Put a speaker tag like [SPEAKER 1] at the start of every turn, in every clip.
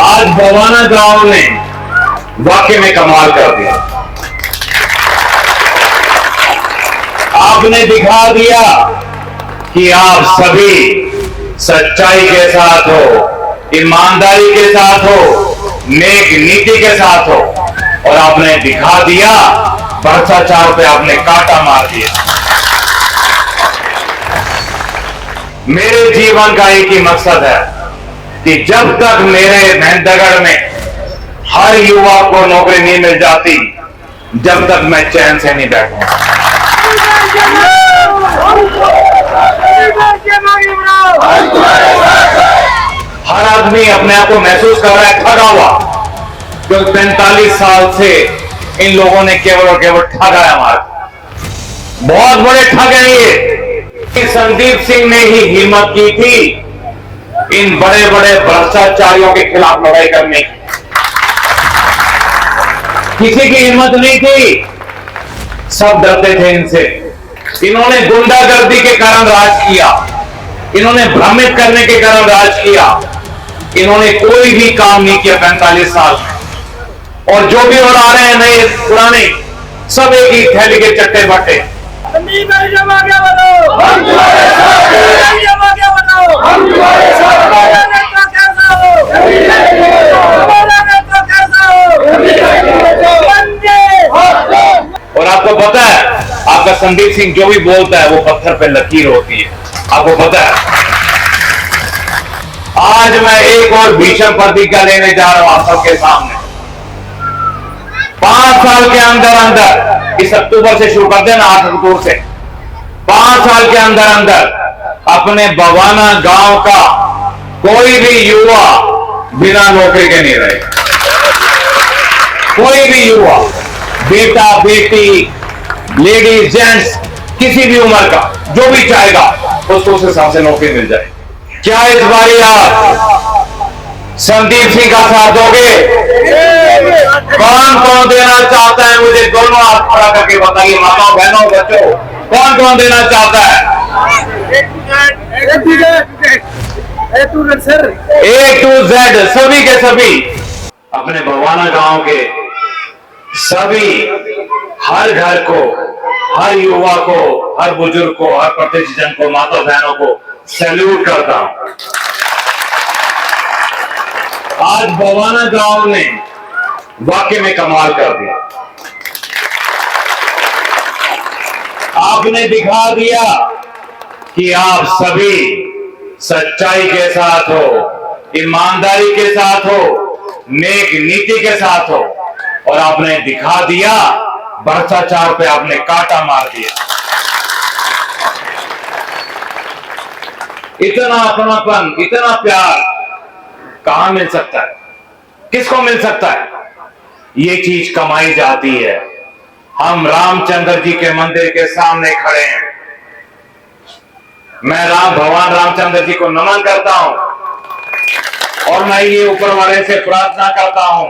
[SPEAKER 1] आज बवाना गांव ने वाकई में कमाल कर दिया। आपने दिखा दिया कि आप सभी सच्चाई के साथ हो, ईमानदारी के साथ हो, नेक नीति के साथ हो, और आपने दिखा दिया भ्रष्टाचार पे आपने कांटा मार दिया। मेरे जीवन का एक ही मकसद है कि जब तक मेरे मेहंदगढ़ में हर युवा को नौकरी नहीं मिल जाती, जब तक मैं चैन से नहीं बैठूंगा। हर आदमी अपने आप को महसूस कर रहा है ठगा हुआ, क्योंकि 45 साल से इन लोगों ने केवल और केवल ठगा है हमारा। बहुत बड़े ठग हैं ये। संदीप सिंह ने ही हिम्मत की थी इन बड़े बड़े भ्रष्टाचारियों के खिलाफ लड़ाई करने की। किसी की हिम्मत नहीं थी, सब डरते थे इनसे। इन्होंने गुंडागर्दी के कारण राज किया, इन्होंने भ्रमित करने के कारण राज किया, इन्होंने कोई भी काम नहीं किया 45 साल में। और जो भी और आ रहे हैं नए पुराने, सब एक ही थैली के चट्टे बट्टे। और आपको पता है, आपका संदीप सिंह जो भी बोलता है वो पत्थर पे लकीर होती है, आपको पता है। आज मैं एक और भीषण प्रतिज्ञा लेने जा रहा हूं आप सबके सामने। 5 साल के अंदर अंदर, इस अक्टूबर से शुरू कर देना, 8 अक्टूबर से 5 साल के अंदर अंदर अपने बवाना गांव का कोई भी युवा बिना नौकरी के नहीं रहेगा। कोई भी युवा, बेटा बेटी, लेडीज जेंट्स, किसी भी उम्र का जो भी चाहेगा उसको उस हिसाब से नौकरी मिल जाए। क्या इस बारी आप संदीप सिंह का साथ दोगे? कौन कौन देना चाहता है? मुझे दोनों हाथ खड़ा करके बताइए, माताओं बहनों बच्चों, कौन कौन देना चाहता है? A to Z, सभी के सभी अपने बवाना गांव के सभी, हर घर को, हर युवा को, हर बुजुर्ग को, हर प्रतिष्ठित जन को, माता बहनों को सैल्यूट करता हूं। आज बवाना गांव ने वाकई में कमाल कर दिया। आपने दिखा दिया कि आप सभी सच्चाई के साथ हो, ईमानदारी के साथ हो, नेक नीति के साथ हो, और आपने दिखा दिया भ्रष्टाचार पे आपने कांटा मार दिया। इतना अपनापन, इतना प्यार कहां मिल सकता है? किसको मिल सकता है? ये चीज कमाई जाती है। हम रामचंद्र जी के मंदिर के सामने खड़े हैं। मैं भगवान रामचंद्र जी को नमन करता हूं, और मैं ये ऊपर वाले से प्रार्थना करता हूं,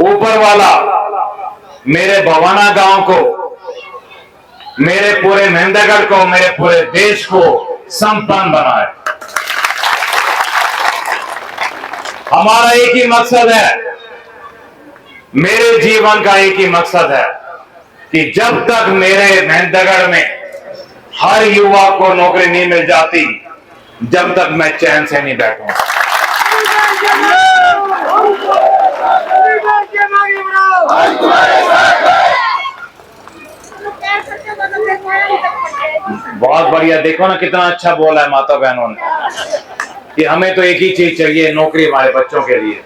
[SPEAKER 1] ऊपर वाला मेरे बवाना गांव को, मेरे पूरे मेहंदगढ़ को, मेरे पूरे देश को संपन्न बनाए। हमारा एक ही मकसद है, मेरे जीवन का एक ही मकसद है कि जब तक मेरे मेहंदगढ़ में हर युवा को नौकरी नहीं मिल जाती, जब तक मैं चैन से नहीं बैठूंगा। बहुत बढ़िया, देखो ना कितना अच्छा बोला है माता बहनों ने कि हमें तो एक ही चीज चाहिए, नौकरी हमारे बच्चों के लिए।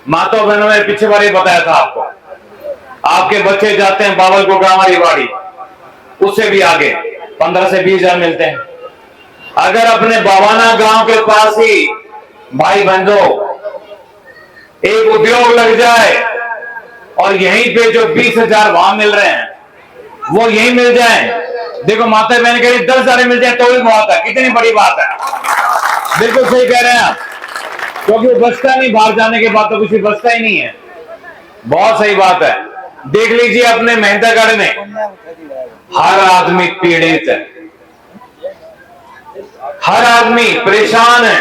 [SPEAKER 1] माता बहनों ने पिछले बार ही बताया था आपको, आपके बच्चे जाते हैं बावलपुर ग्राम वाड़ी, उससे भी आगे 15 से 20 हजार मिलते हैं। अगर अपने बवाना गांव के पास ही भाई बंधो एक उद्योग लग जाए, और यहीं पे जो 20 हजार वहां मिल रहे हैं वो यहीं मिल जाए, देखो माता बहन कह रही 10 हजार मिल जाए तो भी बहुत है। कितनी बड़ी बात है। बिल्कुल सही कह रहे हैं आप, क्योंकि वो बचता नहीं, बाहर जाने के बाद तो कुछ बचता ही नहीं है। बहुत सही बात है। देख लीजिए अपने मेहंदगढ़ में हर आदमी पीड़ित है, हर आदमी परेशान है,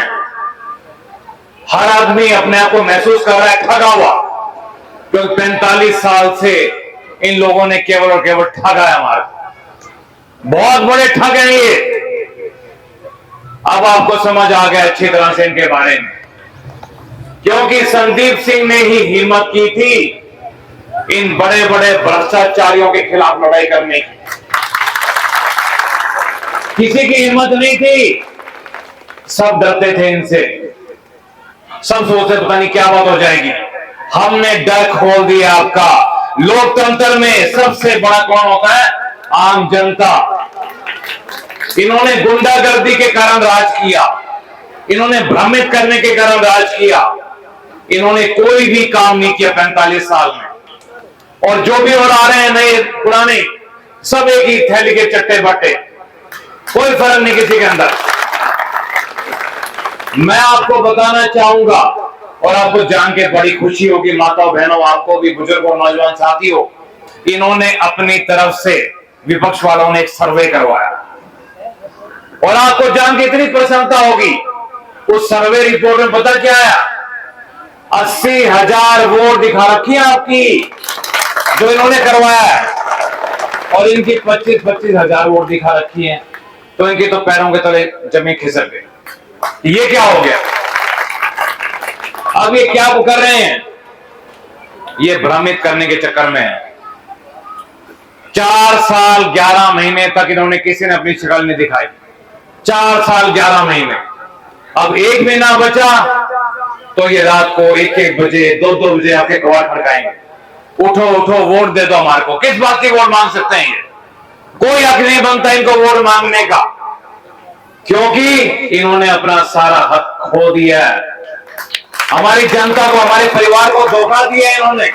[SPEAKER 1] हर आदमी अपने आप को महसूस कर रहा है ठगा हुआ, क्योंकि 45 साल से इन लोगों ने केवल और केवल ठगा है हमारे। बहुत बड़े ठग हैं ये। अब आपको समझ आ गया अच्छी तरह से इनके बारे में, क्योंकि संदीप सिंह ने ही हिम्मत की थी इन बड़े बड़े भ्रष्टाचारियों के खिलाफ लड़ाई करने की। किसी की हिम्मत नहीं थी, सब डरते थे इनसे, सब सोचते पता नहीं क्या बात हो जाएगी। हमने डर खोल दिया आपका। लोकतंत्र में सबसे बड़ा कौन होता है? आम जनता। इन्होंने गुंडागर्दी के कारण राज किया, इन्होंने भ्रमित करने के कारण राज किया, इन्होंने कोई भी काम नहीं किया 45 साल में। और जो भी और आ रहे हैं नए पुराने, सब एक ही थैली के चट्टे बट्टे, कोई फर्क नहीं किसी के अंदर। मैं आपको बताना चाहूंगा और आपको जान के बड़ी खुशी होगी, माताओं बहनों, आपको भी, बुजुर्गों, नौजवान साथियों, इन्होंने अपनी तरफ से विपक्ष वालों ने एक सर्वे करवाया और आपको जान के इतनी प्रसन्नता होगी, उस सर्वे रिपोर्ट में पता क्या आया? 80,000 वोट दिखा रखी है आपकी जो इन्होंने करवाया है, और इनकी 25-25 हजार वोट दिखा रखी है। तो इनके तो पैरों के तले जमीन खिसक गई। ये क्या हो गया? अब ये क्या कर रहे हैं? ये भ्रमित करने के चक्कर में है। 4 साल 11 महीने तक इन्होंने किसी ने अपनी शक्ल नहीं दिखाई। 4 साल 11 महीने। अब 1 महीना बचा तो ये रात को 1-1 बजे 2-2 बजे आपके कवाड़ खड़काएंगे, उठो उठो वोट दे दो हमारे को। किस बात की वोट मांग सकते हैं ये? कोई हक नहीं बनता इनको वोट मांगने का, क्योंकि इन्होंने अपना सारा हक खो दिया है। हमारी जनता को, हमारे परिवार को धोखा दिया है इन्होंने,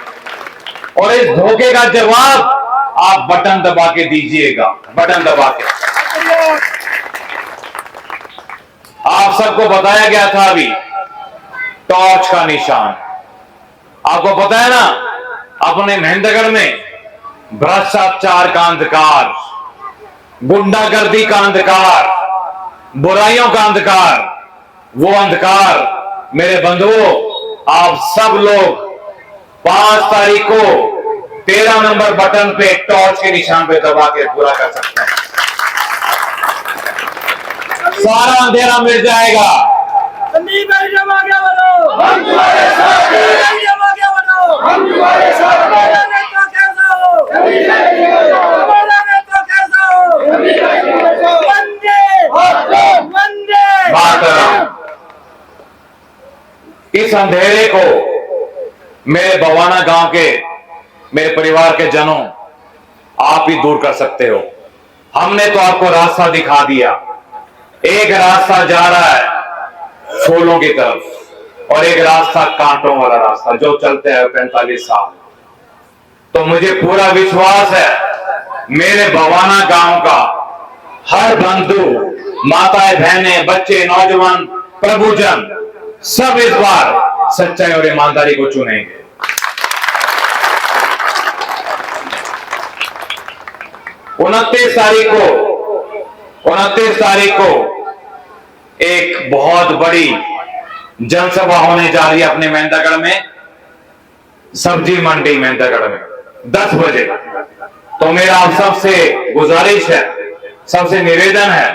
[SPEAKER 1] और इस धोखे का जवाब आप बटन दबा के दीजिएगा, बटन दबा के। आप सबको बताया गया था अभी टॉर्च का निशान। आपको पता है ना, अपने महेंद्रगढ़ में भ्रष्टाचार का अंधकार, गुंडागर्दी का अंधकार, बुराइयों का अंधकार, वो अंधकार मेरे बंधुओं आप सब लोग 5 तारीख को 13 नंबर बटन पे टॉर्च के निशान पे दबा के पूरा कर सकते हैं। सारा अंधेरा मिल जाएगा।
[SPEAKER 2] संदीप भाई जब आगे बढ़ो, हम तुम्हारे साथ हैं। जब आगे बढ़ो, हम तुम्हारे साथ हैं। हमारा नेता कैसा हो, हमारा नेता कैसा हो, वंदे वंदे
[SPEAKER 1] मातरम। इस अंधेरे को मेरे बवाना गांव के मेरे परिवार के जनों आप ही दूर कर सकते हो। हमने तो आपको रास्ता दिखा दिया। एक रास्ता जा रहा है फूलों की तरफ और एक रास्ता कांटों वाला रास्ता जो चलते हैं 45 साल। तो मुझे पूरा विश्वास है मेरे बवाना गांव का हर बंधु, माताएं, बहनें, बच्चे, नौजवान, प्रभुजन सब इस बार सच्चाई और ईमानदारी को चुनेंगे। 29 तारीख को एक बहुत बड़ी जनसभा होने जा रही है अपने महेंद्रगढ़ में, सब्जी मंडी महेंद्रगढ़ में 10 बजे। तो मेरा आप सबसे गुजारिश है, सबसे निवेदन है,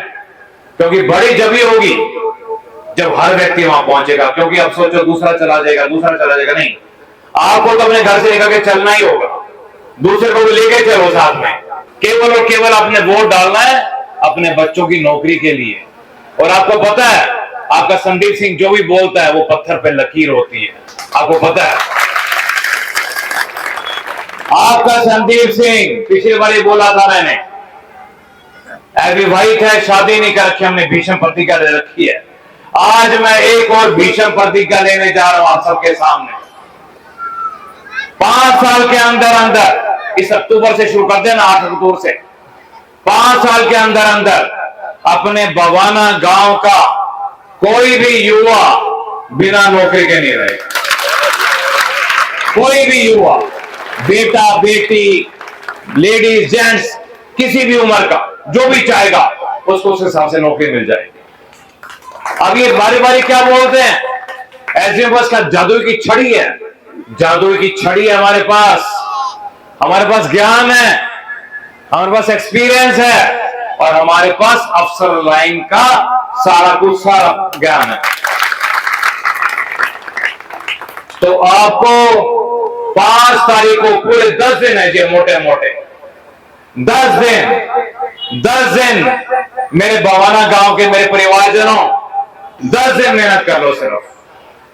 [SPEAKER 1] क्योंकि बड़ी जबी होगी जब हर व्यक्ति वहां पहुंचेगा। क्योंकि अब सोचो दूसरा चला जाएगा, नहीं, आपको तो अपने घर से निकल के चलना ही होगा, दूसरे को भी लेके चलो साथ में। केवल और केवल आपने वोट डालना है अपने बच्चों की नौकरी के लिए। और आपको पता है आपका संदीप सिंह जो भी बोलता है वो पत्थर पे लकीर होती है, आपको पता है। आपका संदीप सिंह पिछली बार ही बोला था मैंने, अविवाहित है, शादी नहीं कर रखी, हमने भीषण प्रतिज्ञा ले रखी है। आज मैं एक और भीषण प्रतिज्ञा लेने जा रहा हूं आप सबके सामने। 5 साल के अंदर अंदर, इस अक्टूबर से शुरू कर देना, 8 अक्टूबर से, 5 साल के अंदर अंदर अपने बवाना गांव का कोई भी युवा बिना नौकरी के नहीं रहेगा। कोई भी युवा, बेटा बेटी, लेडीज जेंट्स, किसी भी उम्र का जो भी चाहेगा उसको उस हिसाब से नौकरी मिल जाएगी। अब ये बारी बारी क्या बोलते हैं, ऐसे बस का जादू की छड़ी है, जादू की छड़ी है हमारे पास ज्ञान है, हमारे पास एक्सपीरियंस है और हमारे पास अफसर लाइन का सारा ज्ञान है। तो आपको 5 तारीख को पूरे 10 दिन है जी, मोटे मोटे 10 दिन मेरे बवाना गांव के मेरे परिवारजनों 10 दिन मेहनत कर लो, सिर्फ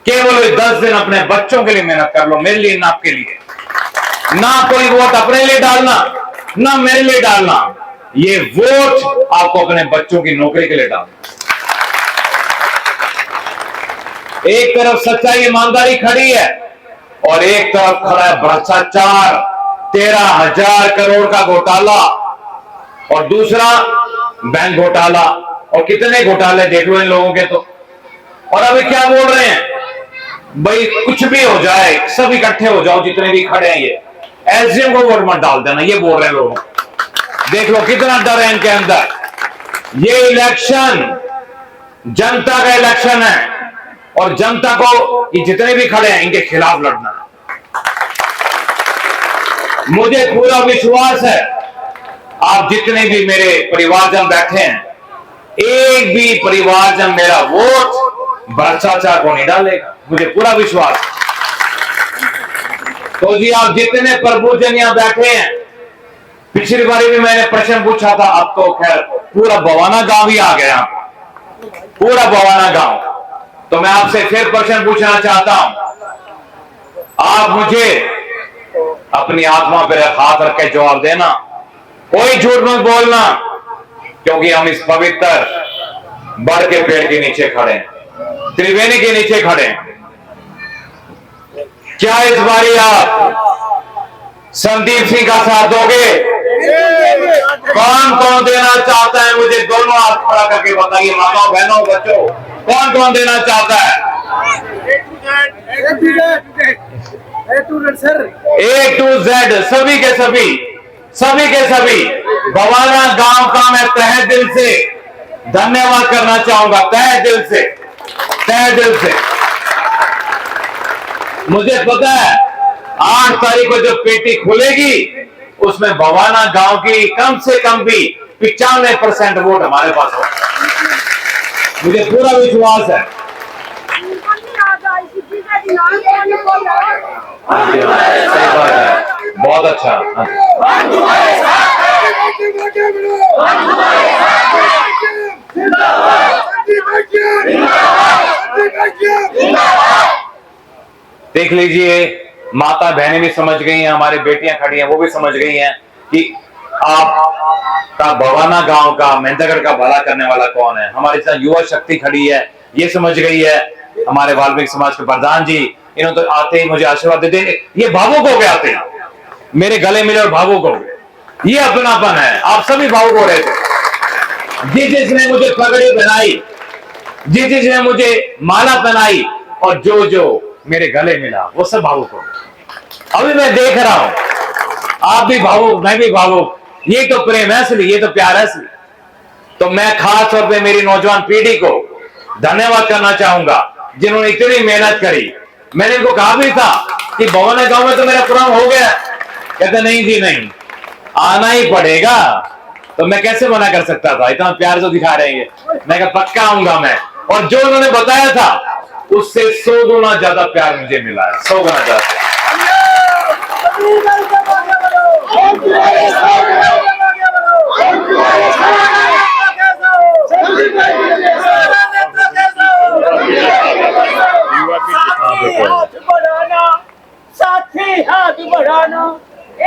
[SPEAKER 1] केवल 10 दिन अपने बच्चों के लिए मेहनत कर लो, मेरे लिए ना आपके लिए, ना कोई वोट अपने लिए डालना ना मेरे लिए डालना, ये वोट आपको अपने बच्चों की नौकरी के लिए डालना। एक तरफ सच्चाई ईमानदारी खड़ी है और एक तरफ खड़ा है भ्रष्टाचार, 13,000 करोड़ का घोटाला और दूसरा बैंक घोटाला, और कितने घोटाले देख लो इन लोगों के तो। और अभी क्या बोल रहे हैं भाई, कुछ भी हो जाए सब इकट्ठे हो जाओ, जितने भी खड़े हैं ये एसडीएम को वोट मत डाल देना, ये बोल रहे हैं लोग। देख लो कितना डर है इनके अंदर। ये इलेक्शन जनता का इलेक्शन है और जनता को ये जितने भी खड़े हैं इनके खिलाफ लड़ना है। मुझे पूरा विश्वास है आप जितने भी मेरे परिवारजन बैठे हैं, एक भी परिवारजन मेरा वोट भ्रष्टाचार को नहीं डालेगा, मुझे पूरा विश्वास है। तो जी आप जितने प्रभुजन यहां बैठे हैं, पिछली बारी भी मैंने प्रश्न पूछा था, अब तो खैर पूरा बवाना गांव ही आ गया, पूरा बवाना गांव। तो मैं आपसे फिर प्रश्न पूछना चाहता हूं, आप मुझे अपनी आत्मा पर हाथ रख के जवाब देना, कोई झूठ मत बोलना, क्योंकि हम इस पवित्र बड़ के पेड़ के नीचे खड़े हैं, त्रिवेणी के नीचे खड़े हैं। क्या इस बारी आप संदीप सिंह का साथ दोगे? कौन कौन देना चाहता है? मुझे दोनों हाथ खड़ा करके बताइए, माताओं बहनों बच्चों, कौन कौन देना चाहता है? A to Z, सभी के सभी बवाना गांव का मैं तहे दिल से धन्यवाद करना चाहूंगा, तहे दिल से। मुझे पता है 8 तारीख को जब पेटी खुलेगी उसमें बवाना गांव की कम से कम भी 95% वोट हमारे पास हो, मुझे पूरा विश्वास है। सही बात है, बहुत अच्छा। देख लीजिए, माता बहनें भी समझ गई हैं, हमारी बेटियां खड़ी हैं वो भी समझ गई हैं कि आपका बवाना गांव का, मेहंदगढ़ का भला करने वाला कौन है। हमारे साथ युवा शक्ति खड़ी है, ये समझ गई है। हमारे वाल्मीकि समाज के प्रधान जी, इन्होंने तो आते ही मुझे आशीर्वाद देते, ये भावुक हो गए, आते ही मेरे गले मिले और भावुक हो गए। ये अपनापन है, आप सभी भावुक हो रहे थे। जिसने मुझे पगड़ी पहनाई, जिसने मुझे माला पहनाई और जो मेरे गले मिला, वो सब भावुक हो गए। अभी मैं देख रहा हूं, आप भी भावुक, मैं भी भावुक। ये तो प्रेम है असली, ये तो प्यार है असली। तो मैं खास तौर पे मेरी नौजवान पीढ़ी को धन्यवाद करना चाहूंगा, जिन्होंने इतनी मेहनत करी। मैंने इनको कहा भी था कि बवाना गांव में तो मेरा प्रोग्राम हो गया, कहते नहीं जी नहीं, आना ही पड़ेगा। तो मैं कैसे मना कर सकता था, इतना प्यार जो दिखा रहे हैं। मैं कहा पक्का आऊंगा मैं, और जो उन्होंने बताया था उससे 100 गुना ज्यादा प्यार मुझे मिला है, 100 गुना ज्यादा।
[SPEAKER 2] साथी हाथ बढ़ाना,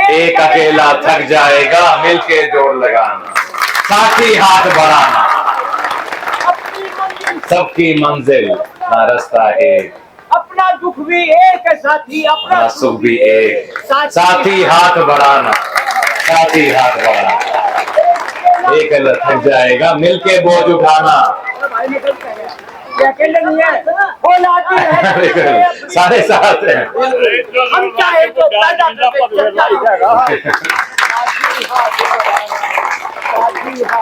[SPEAKER 1] एक अकेला थक जाएगा, मिलके जोर लगाना, साथी हाथ बढ़ाना, सबकी मंजिल ना रास्ता एक,
[SPEAKER 2] अपना दुख भी एक है साथी,
[SPEAKER 1] अपना सुख भी एक, साथी हाथ बढ़ाना, साथी हाथ बढ़ाना, एक अकेला थक जाएगा, मिलके बोझ उठाना।
[SPEAKER 2] अकेले नहीं है, वो लाती है,
[SPEAKER 1] सारे साथ हैं।
[SPEAKER 2] हम चाहे तो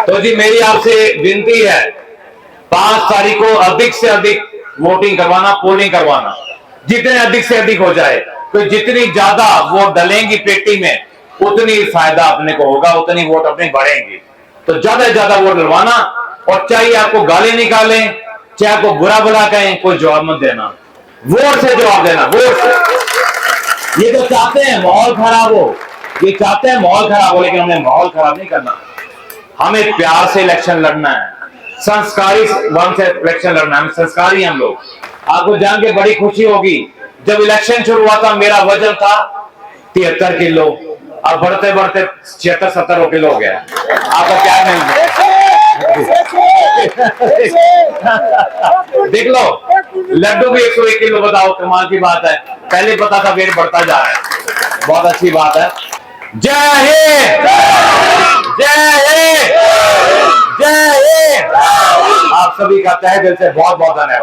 [SPEAKER 1] तो जी मेरी आपसे विनती है, 5 तारीख को अधिक से अधिक वोटिंग करवाना, पोलिंग करवाना, जितने अधिक से अधिक हो जाए, तो जितनी ज्यादा वोट डलेंगी पेटी में उतनी फायदा अपने को होगा, उतनी वोट अपने बढ़ेंगी। तो ज्यादा से ज्यादा वोट डलवाना, और चाहे आपको गाली निकालें, चाहे आपको बुरा बुरा कहें, कोई जवाब मत देना, वोट से जवाब देना, वोट से। ये तो चाहते हैं माहौल खराब हो, ये चाहते हैं माहौल खराब हो, लेकिन हमें माहौल खराब नहीं करना। हमें प्यार से इलेक्शन लड़ना है, संस्कारी वन से इलेक्शन लड़ना है, हम संस्कारी हैं हम लोग। आपको जान के बड़ी खुशी होगी, जब इलेक्शन शुरू हुआ था मेरा वजन था 73 किलो, अब बढ़ते बढ़ते 76-70 किलो हो गया। आपका क्या नहीं देख लो, लड्डू भी 101 किलो, बताओ कमाल की बात है। पहले पता था वेट बढ़ता जा रहा है, बहुत अच्छी बात है। जय हिंद, जय हिंद, जय हिंद। आप सभी का तहे दिल से बहुत बहुत धन्यवाद।